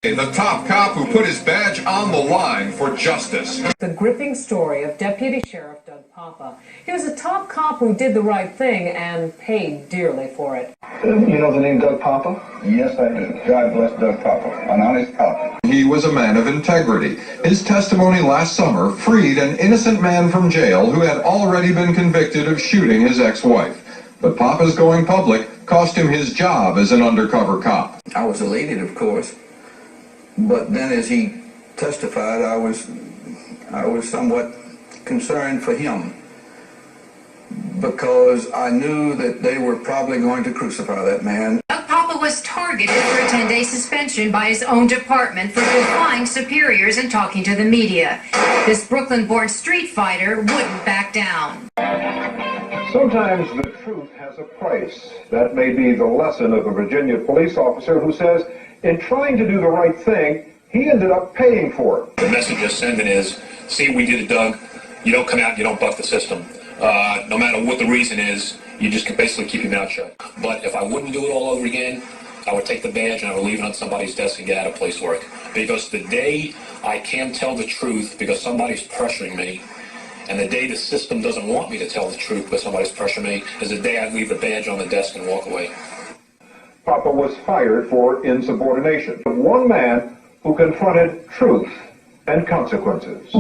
The top cop who put his badge on the line for justice. The gripping story of Deputy Sheriff Doug Poppa. He was a top cop who did the right thing and paid dearly for it. You know the name Doug Poppa? Yes, I do. God bless Doug Poppa, an honest cop. He was a man of integrity. His testimony last summer freed an innocent man from jail who had already been convicted of shooting his ex-wife. But Poppa's going public cost him his job as an undercover cop. I was elated, of course, but then as he testified, I was somewhat concerned for him because I knew that they were probably going to crucify that man. Doug Poppa was targeted for a 10-day suspension by his own department for defying superiors and talking to the media. This Brooklyn-born street fighter wouldn't back down. Sometimes the truth has a price. That may be the lesson of a Virginia police officer who says in trying to do the right thing, he ended up paying for it. The message you're sending is, see what we did to Doug, you don't come out, you don't buck the system. No matter what the reason is, you just can basically keep your mouth shut. But if I wouldn't do it all over again, I would take the badge and I would leave it on somebody's desk and get out of place work. Because the day I can't tell the truth because somebody's pressuring me, and the day the system doesn't want me to tell the truth because somebody's pressuring me, is the day I leave the badge on the desk and walk away. Poppa was fired for insubordination. One man who confronted truth and consequences.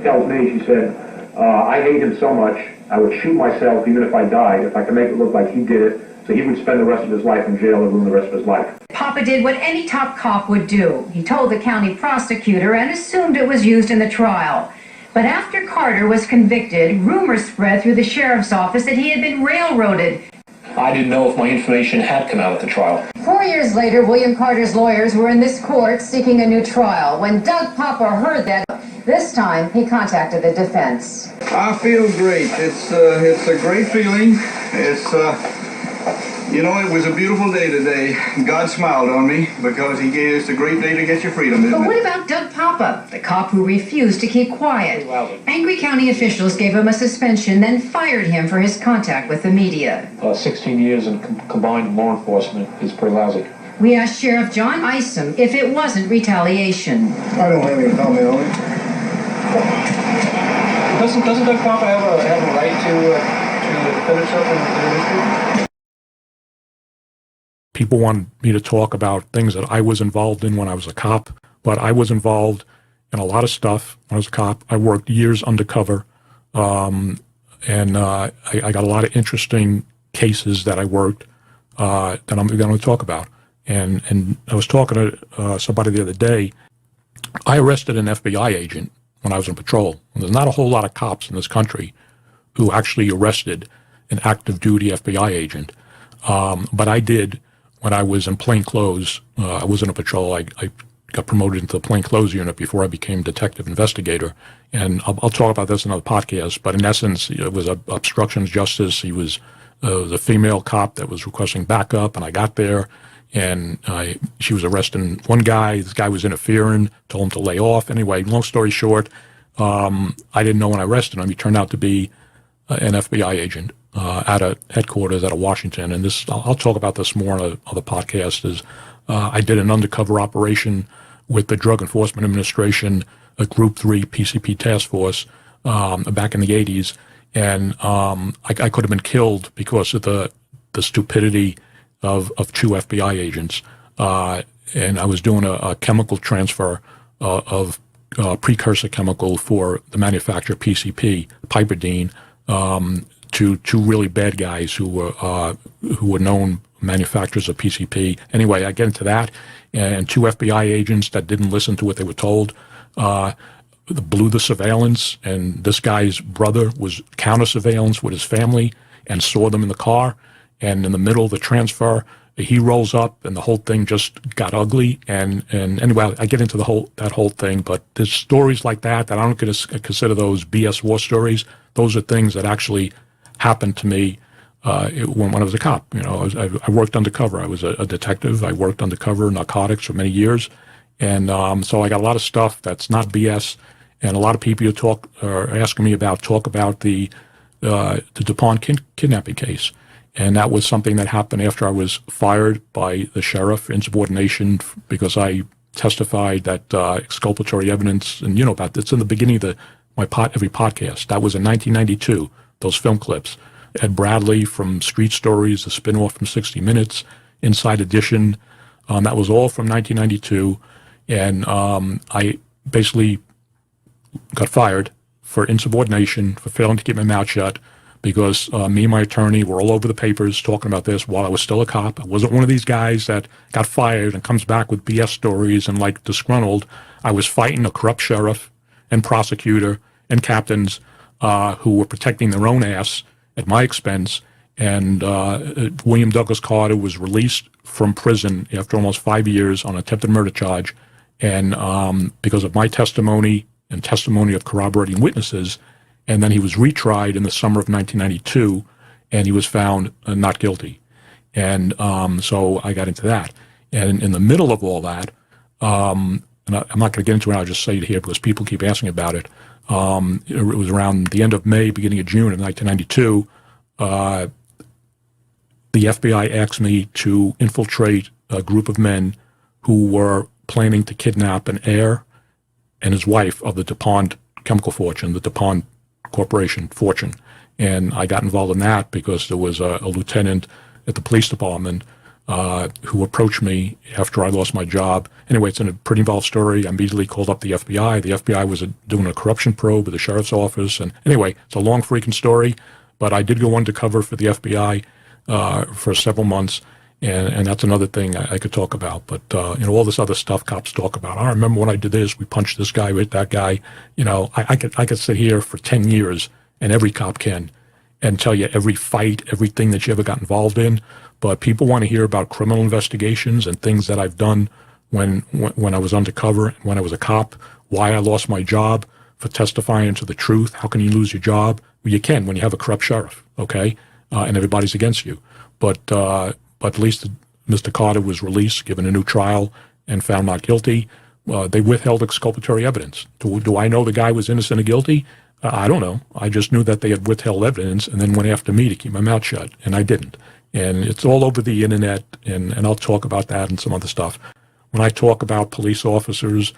Tells me, she said, I hate him so much, I would shoot myself even if I died, if I could make it look like he did it, so he would spend the rest of his life in jail and ruin the rest of his life. Poppa did what any top cop would do. He told the county prosecutor and assumed it was used in the trial. But after Carter was convicted, rumors spread through the sheriff's office that he had been railroaded. I didn't know if my information had come out at the trial. 4 years later, William Carter's lawyers were in this court seeking a new trial. When Doug Poppa heard that, this time he contacted the defense. I feel great. It's a great feeling. It was a beautiful day today. God smiled on me because he gave us a great day to get your freedom, isn't But what it? about Doug Poppa, the cop who refused to keep quiet? Angry county officials gave him a suspension, then fired him for his contact with the media. 16 years in combined law enforcement is pretty lousy. We asked Sheriff John Isom if it wasn't retaliation. I don't have any comment on it. Doesn't Doug Poppa have a right to defend himself in the industry? People wanted me to talk about things that I was involved in when I was a cop, but I was involved in a lot of stuff when I was a cop. I worked years undercover, and I got a lot of interesting cases that I worked that I'm going to talk about. And I was talking to somebody the other day. I arrested an FBI agent when I was on patrol. And there's not a whole lot of cops in this country who actually arrested an active duty FBI agent. But I did when I was in plain clothes. I was in a patrol. I got promoted into the plain clothes unit before I became detective investigator. And I'll talk about this in another podcast. But in essence, it was obstruction of justice. He was a female cop that was requesting backup, and I got there. And she was arresting one guy. This guy was interfering, told him to lay off. Anyway, long story short, I didn't know when I arrested him. He turned out to be an FBI agent at a headquarters out of Washington. And this, I'll talk about this more on other podcast, is I did an undercover operation with the Drug Enforcement Administration, a Group 3 PCP task force back in the 80s. And I could have been killed because of the stupidity of two FBI agents. And I was doing a chemical transfer of precursor chemical for the manufacturer PCP, Piperdine, to two really bad guys who were known manufacturers of PCP. Anyway, I get into that, and two FBI agents that didn't listen to what they were told blew the surveillance, and this guy's brother was counter surveillance with his family and saw them in the car, and in the middle of the transfer, he rolls up, and the whole thing just got ugly. And anyway, I get into that whole thing. But there's stories like that I don't consider those BS war stories. Those are things that actually happened to me when I was a cop. You know, I worked undercover. I was a detective. I worked undercover narcotics for many years, and so I got a lot of stuff that's not BS. And a lot of people are asking me about the DuPont kidnapping case. And that was something that happened after I was fired by the sheriff in insubordination because I testified that exculpatory evidence, and you know about this, in the beginning of every podcast. That was in 1992, those film clips. Ed Bradley from Street Stories, the spinoff from 60 Minutes, Inside Edition, that was all from 1992. And I basically got fired for insubordination, for failing to keep my mouth shut, because me and my attorney were all over the papers talking about this while I was still a cop. I wasn't one of these guys that got fired and comes back with BS stories and like disgruntled. I was fighting a corrupt sheriff and prosecutor and captains who were protecting their own ass at my expense. And William Douglas Carter was released from prison after almost 5 years on attempted murder charge. And because of my testimony and testimony of corroborating witnesses. And then he was retried in the summer of 1992, and he was found not guilty. And so I got into that. And in the middle of all that, and I'm not going to get into it, I'll just say it here because people keep asking about it. It was around the end of May, beginning of June of 1992, the FBI asked me to infiltrate a group of men who were planning to kidnap an heir and his wife of the DuPont chemical fortune, the DuPont Corporation fortune. And I got involved in that because there was a lieutenant at the police department who approached me after I lost my job. Anyway, it's a pretty involved story. I immediately called up the FBI. The FBI was doing a corruption probe with the sheriff's office. And anyway, it's a long freaking story, but I did go undercover for the FBI for several months. And that's another thing I could talk about. But, all this other stuff cops talk about. I remember when I did this, we punched this guy with that guy. I could sit here for 10 years, and every cop can, and tell you every fight, everything that you ever got involved in. But people want to hear about criminal investigations and things that I've done when I was undercover, and when I was a cop, why I lost my job for testifying to the truth. How can you lose your job? Well, you can when you have a corrupt sheriff, okay, and everybody's against you. But at least Mr. Carter was released, given a new trial, and found not guilty. They withheld exculpatory evidence. Do I know the guy was innocent or guilty? I don't know. I just knew that they had withheld evidence and then went after me to keep my mouth shut, and I didn't. And it's all over the internet, and I'll talk about that and some other stuff. When I talk about police officers,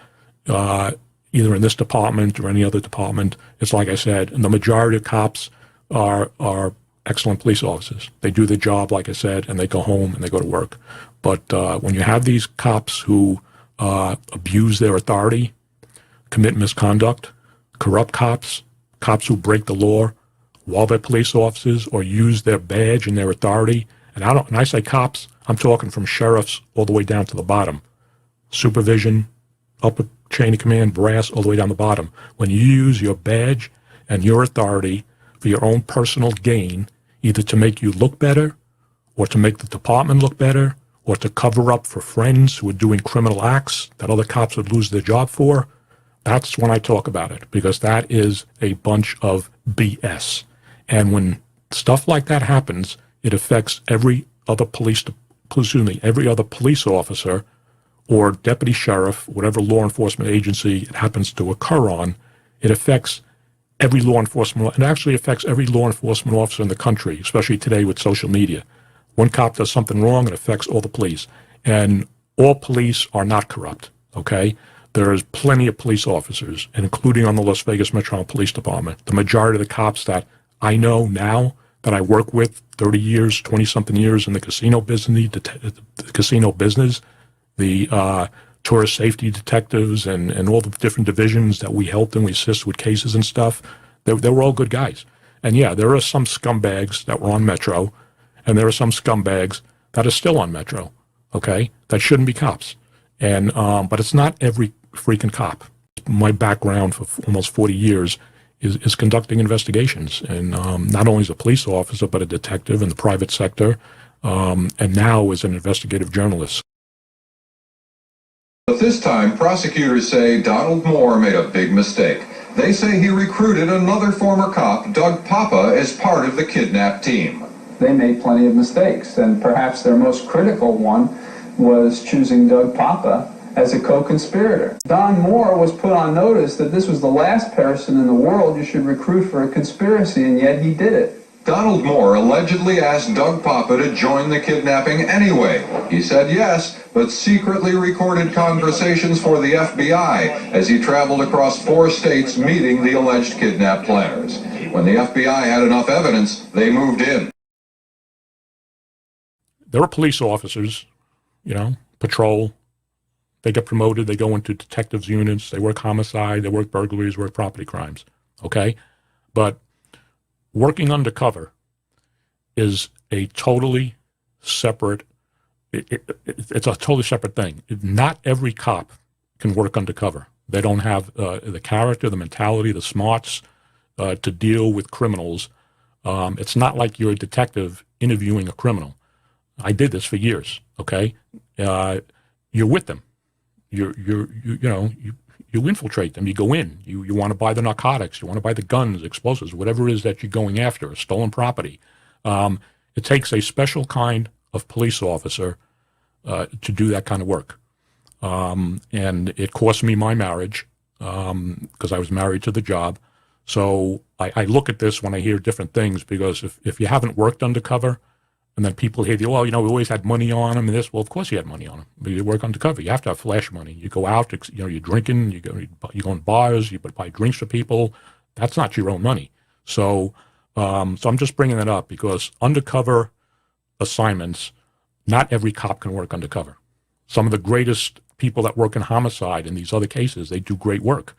either in this department or any other department, it's like I said, and the majority of cops are excellent police officers. They do their job, like I said, and they go home and they go to work. But when you have these cops who abuse their authority, commit misconduct, corrupt cops who break the law while they're police officers or use their badge and their authority, and I say cops, I'm talking from sheriffs all the way down to the bottom. Supervision, upper chain of command, brass, all the way down the bottom. When you use your badge and your authority for your own personal gain, either to make you look better or to make the department look better or to cover up for friends who are doing criminal acts that other cops would lose their job for, that's when I talk about it, because that is a bunch of BS. And when stuff like that happens, it affects every other police officer or deputy sheriff, whatever law enforcement agency it happens to occur on. It affects every law enforcement, and actually affects every law enforcement officer in the country, especially today with social media. One cop does something wrong, it affects all the police. And all police are not corrupt, okay? There's plenty of police officers, including on the Las Vegas Metropolitan Police Department. The majority of the cops that I know now, that I work with 30 years, 20-something years in the casino business, the tourist safety detectives and all the different divisions that we helped and we assist with cases and stuff, they were all good guys. And yeah, there are some scumbags that were on Metro, and there are some scumbags that are still on Metro, okay, that shouldn't be cops. And but it's not every freaking cop. My background for almost 40 years is conducting investigations, and not only as a police officer, but a detective in the private sector, and now as an investigative journalist. But this time, prosecutors say Donald Moore made a big mistake. They say he recruited another former cop, DoUg Poppa, as part of the kidnap team. They made plenty of mistakes, and perhaps their most critical one was choosing DoUg Poppa as a co-conspirator. Don Moore was put on notice that this was the last person in the world you should recruit for a conspiracy, and yet he did it. Donald Moore allegedly asked DoUg Poppa to join the kidnapping anyway. He said yes, but secretly recorded conversations for the FBI as he traveled across 4 states meeting the alleged kidnap planners. When the FBI had enough evidence, they moved in. There are police officers, patrol. They get promoted, they go into detectives units, they work homicide, they work burglaries, work property crimes, okay? But working undercover is a totally separate, it's a totally separate thing. Not every cop can work undercover. They don't have the character, the mentality, the smarts to deal with criminals. It's not like you're a detective interviewing a criminal. I did this for years, okay? You're with them. You infiltrate them. You go in. You want to buy the narcotics. You want to buy the guns, explosives, whatever it is that you're going after, stolen property. It takes a special kind of police officer to do that kind of work. And it cost me my marriage because I was married to the job. So I look at this when I hear different things, because if you haven't worked undercover, and then people hear, we always had money on him and this. Well, of course you had money on him. But you work undercover. You have to have flash money. You go out, you're drinking, you go in bars, you buy drinks for people. That's not your own money. So I'm just bringing that up because undercover assignments, not every cop can work undercover. Some of the greatest people that work in homicide in these other cases, they do great work,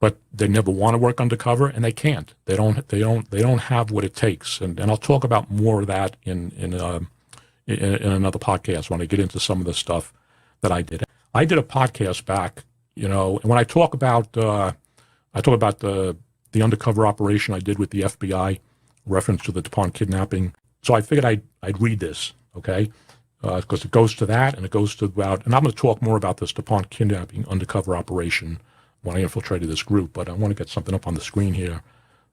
but they never want to work undercover, and they can't. They don't have what it takes, and I'll talk about more of that in another podcast when I get into some of the stuff that I did. I did a podcast back, and when I talk about the undercover operation I did with the FBI, reference to the DuPont kidnapping. So I figured I'd read this, okay, because it goes to that, and it goes to about, and I'm going to talk more about this DuPont kidnapping undercover operation when I infiltrated this group, but I want to get something up on the screen here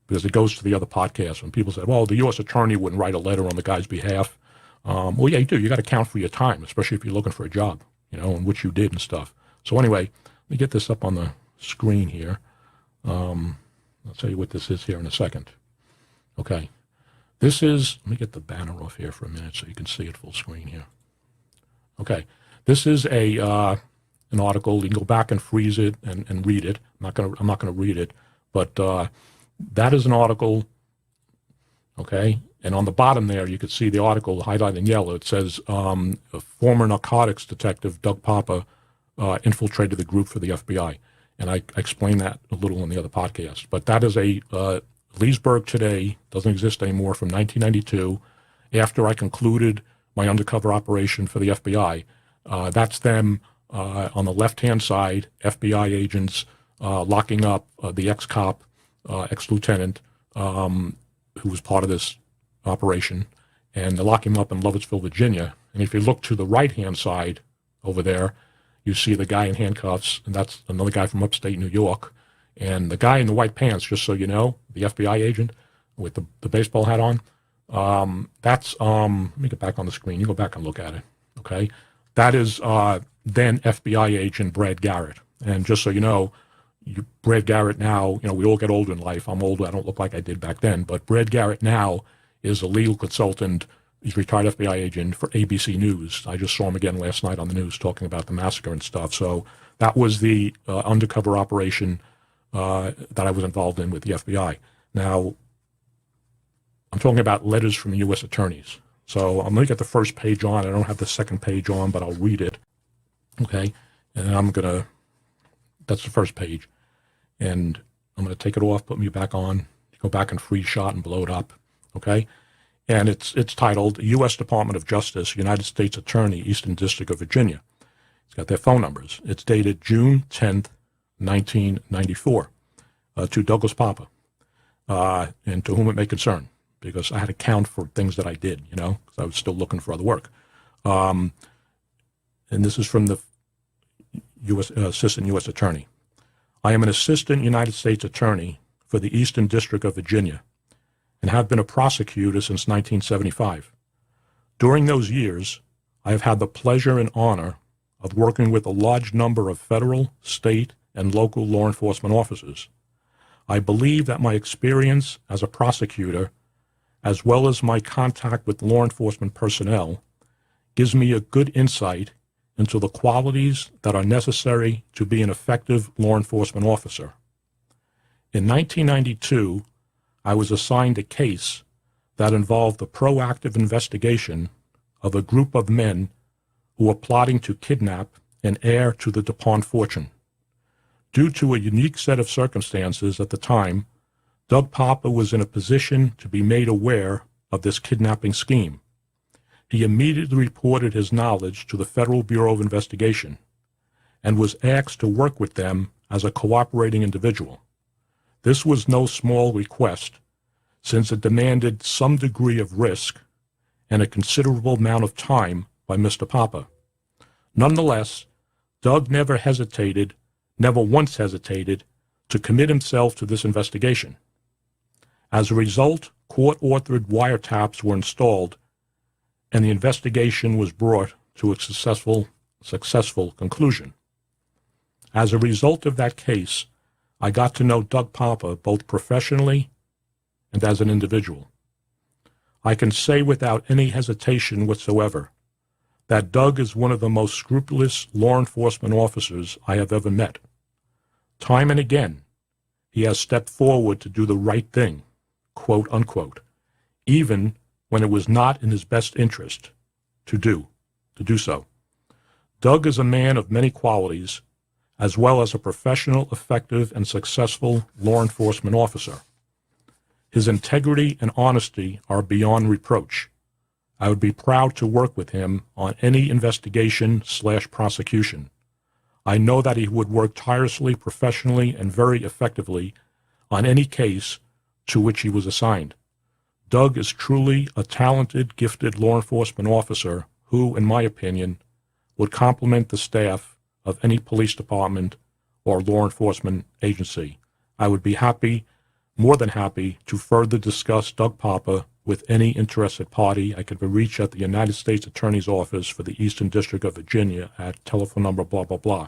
because it goes to the other podcast when people say, well, the U.S. attorney wouldn't write a letter on the guy's behalf. Well, yeah, you do. You got to count for your time, especially if you're looking for a job, and which you did and stuff. So anyway, let me get this up on the screen here. I'll tell you what this is here in a second. Okay. This is, let me get the banner off here for a minute so you can see it full screen here. Okay. This is an article. You can go back and freeze it and read it. I'm not gonna read it, but that is an article. Okay, and on the bottom there, you can see the article highlighted in yellow. It says a former narcotics detective, DoUg Poppa, infiltrated the group for the FBI, and I explained that a little in the other podcast. But that is a Leesburg Today, doesn't exist anymore, from 1992. After I concluded my undercover operation for the FBI, that's them. On the left-hand side, FBI agents locking up the ex-cop, ex-lieutenant, who was part of this operation, and they're locking him up in Lovettsville, Virginia. And if you look to the right-hand side over there, you see the guy in handcuffs, and that's another guy from upstate New York. And the guy in the white pants, just so you know, the FBI agent with the baseball hat on, that's, let me get back on the screen. You go back and look at it, okay? That is then FBI agent Brad Garrett. And just so you know, Brad Garrett now, we all get older in life. I'm older. I don't look like I did back then. But Brad Garrett now is a legal consultant. He's a retired FBI agent for ABC News. I just saw him again last night on the news talking about the massacre and stuff. So That was the undercover operation that I was involved in with the FBI. Now, I'm talking about letters from U.S. attorneys. So I'm going to get the first page on. I don't have the second page on, but I'll read it. Okay? And that's the first page. And I'm going to take it off, put me back on, go back and freeze shot and blow it up. Okay? And it's titled U.S. Department of Justice, United States Attorney, Eastern District of Virginia. It's got their phone numbers. It's dated June 10th, 1994, to Douglas Poppa, and to whom it may concern, because I had to count for things that I did, because I was still looking for other work. And this is from the Assistant U.S. Attorney. I am an Assistant United States Attorney for the Eastern District of Virginia and have been a prosecutor since 1975. During those years, I have had the pleasure and honor of working with a large number of federal, state, and local law enforcement officers. I believe that my experience as a prosecutor, as well as my contact with law enforcement personnel, gives me a good insight into the qualities that are necessary to be an effective law enforcement officer. In 1992, I was assigned a case that involved the proactive investigation of a group of men who were plotting to kidnap an heir to the DuPont fortune. Due to a unique set of circumstances at the time, Doug Poppa was in a position to be made aware of this kidnapping scheme. He immediately reported his knowledge to the Federal Bureau of Investigation and was asked to work with them as a cooperating individual. This was no small request, since it demanded some degree of risk and a considerable amount of time by Mr. Poppa. Nonetheless, Doug never once hesitated, to commit himself to this investigation. As a result, court-authored wiretaps were installed, and the investigation was brought to a successful conclusion. As a result of that case, I got to know Doug Poppa both professionally and as an individual. I can say without any hesitation whatsoever that Doug is one of the most scrupulous law enforcement officers I have ever met. Time and again, he has stepped forward to do the right thing, quote unquote, even when it was not in his best interest to do so. Doug is a man of many qualities, as well as a professional, effective, and successful law enforcement officer. His integrity and honesty are beyond reproach. I would be proud to work with him on any investigation/prosecution. I know that he would work tirelessly, professionally, and very effectively on any case to which he was assigned. Doug is truly a talented, gifted law enforcement officer who, in my opinion, would complement the staff of any police department or law enforcement agency. I would be more than happy, to further discuss Doug Poppa with any interested party. I can be reached at the United States Attorney's Office for the Eastern District of Virginia at telephone number blah, blah, blah.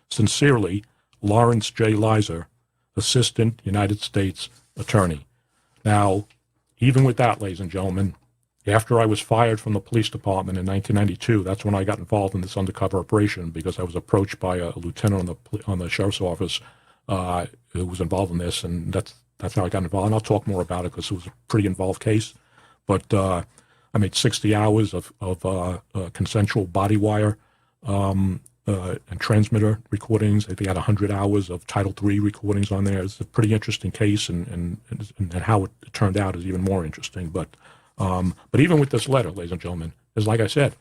Sincerely, Lawrence J. Lizer, Assistant United States Attorney. Now, even with that, ladies and gentlemen, after I was fired from the police department in 1992, that's when I got involved in this undercover operation, because I was approached by a lieutenant on the sheriff's office who was involved in this, and that's how I got involved. And I'll talk more about it because it was a pretty involved case. But I made 60 hours of consensual body wire and transmitter recordings. I think I had 100 hours of Title III recordings on there. It's a pretty interesting case, and how it turned out is even more interesting. But even with this letter, ladies and gentlemen, is like I said,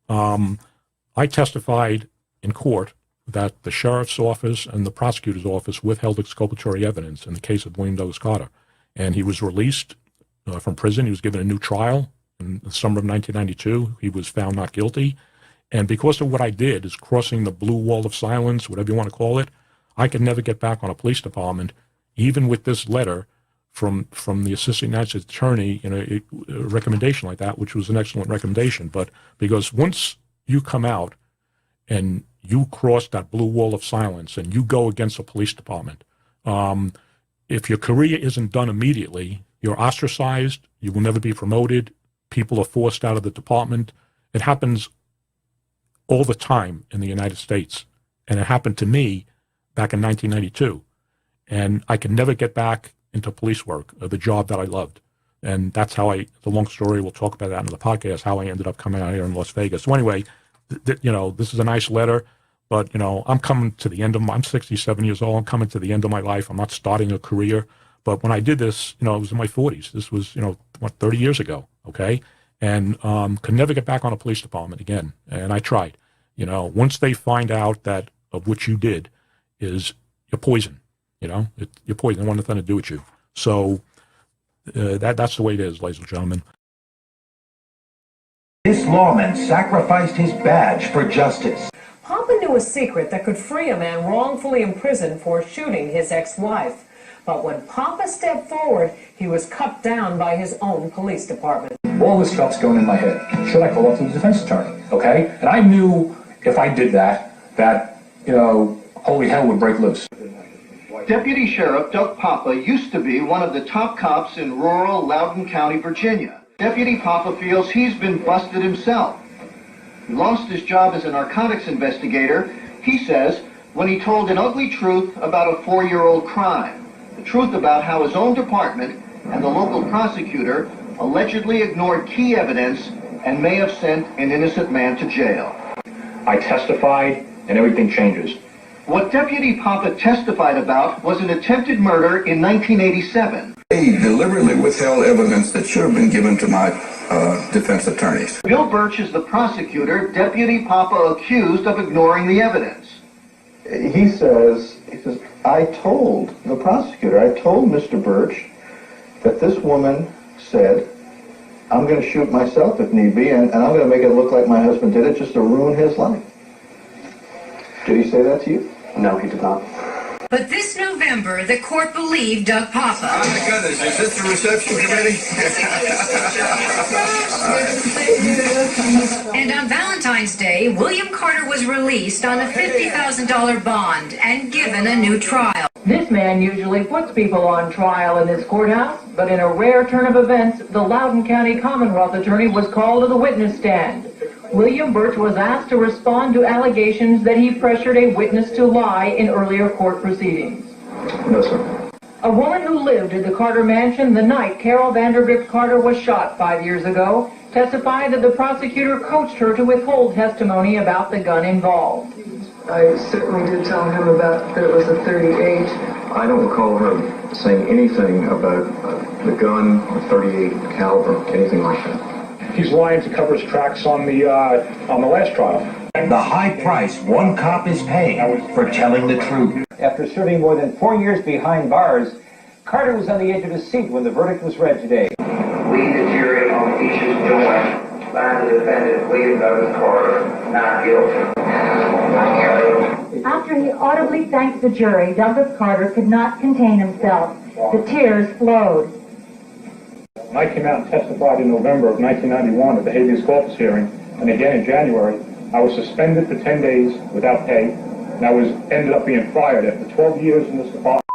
I testified in court that the sheriff's office and the prosecutor's office withheld exculpatory evidence in the case of William Douglas Carter. And he was released from prison. He was given a new trial in the summer of 1992. He was found not guilty. And because of what I did, is crossing the blue wall of silence, whatever you want to call it, I could never get back on a police department, even with this letter from the Assistant United States Attorney, a recommendation like that, which was an excellent recommendation. But because once you come out and you cross that blue wall of silence and you go against a police department, if your career isn't done immediately, you're ostracized, you will never be promoted, people are forced out of the department. It happens all the time in the United States. And it happened to me back in 1992. And I could never get back into police work, the job that I loved. And that's how it's a long story. We'll talk about that in the podcast, how I ended up coming out here in Las Vegas. So anyway, this is a nice letter, but, I'm coming to the end I'm 67 years old. I'm coming to the end of my life. I'm not starting a career. But when I did this, it was in my 40s. This was, 30 years ago, okay? And could never get back on a police department again. And I tried. Once they find out that of what you did is you're poison, you're poison. They want nothing to do with you. So that's the way it is, ladies and gentlemen. This lawman sacrificed his badge for justice. Poppa knew a secret that could free a man wrongfully imprisoned for shooting his ex-wife. But when Poppa stepped forward, he was cut down by his own police department. All this stuff's going in my head. Should I call up to the defense attorney? Okay? And I knew if I did that, holy hell would break loose. Deputy Sheriff Doug Poppa used to be one of the top cops in rural Loudoun County, Virginia. Deputy Poppa feels he's been busted himself. He lost his job as a narcotics investigator, he says, when he told an ugly truth about a 4-year-old crime. The truth about how his own department and the local prosecutor allegedly ignored key evidence and may have sent an innocent man to jail. I testified, and everything changes. What Deputy Poppa testified about was an attempted murder in 1987. They deliberately withheld evidence that should have been given to my defense attorneys. Bill Birch is the prosecutor Deputy Poppa accused of ignoring the evidence. He says, I told the prosecutor, I told Mr. Birch that this woman said, I'm going to shoot myself if need be, and I'm going to make it look like my husband did it just to ruin his life. Did he say that to you? No, he did not. But this November, the court believed Doug Poppa. Oh my goodness, is this the reception committee? And on Valentine's Day, William Carter was released on a $50,000 bond and given a new trial. This man usually puts people on trial in this courthouse, but in a rare turn of events, the Loudoun County Commonwealth Attorney was called to the witness stand. William Birch was asked to respond to allegations that he pressured a witness to lie in earlier court proceedings. No, sir. A woman who lived at the Carter mansion the night Carol Vandergrift Carter was shot 5 years ago testified that the prosecutor coached her to withhold testimony about the gun involved. I certainly did tell him about that it was a .38. I don't recall her saying anything about the gun, a .38 caliber, anything like that. He's lying to cover his tracks on the last trial. The high price one cop is paying for telling the truth. After serving more than 4 years behind bars, Carter was on the edge of his seat when the verdict was read today. We, the jury, on Peach's joint, find the defendant William Douglas Carter not guilty. After he audibly thanked the jury, Douglas Carter could not contain himself. The tears flowed. When I came out and testified in November of 1991 at the habeas corpus hearing, and again in January, I was suspended for 10 days without pay, and I ended up being fired after 12 years in this department.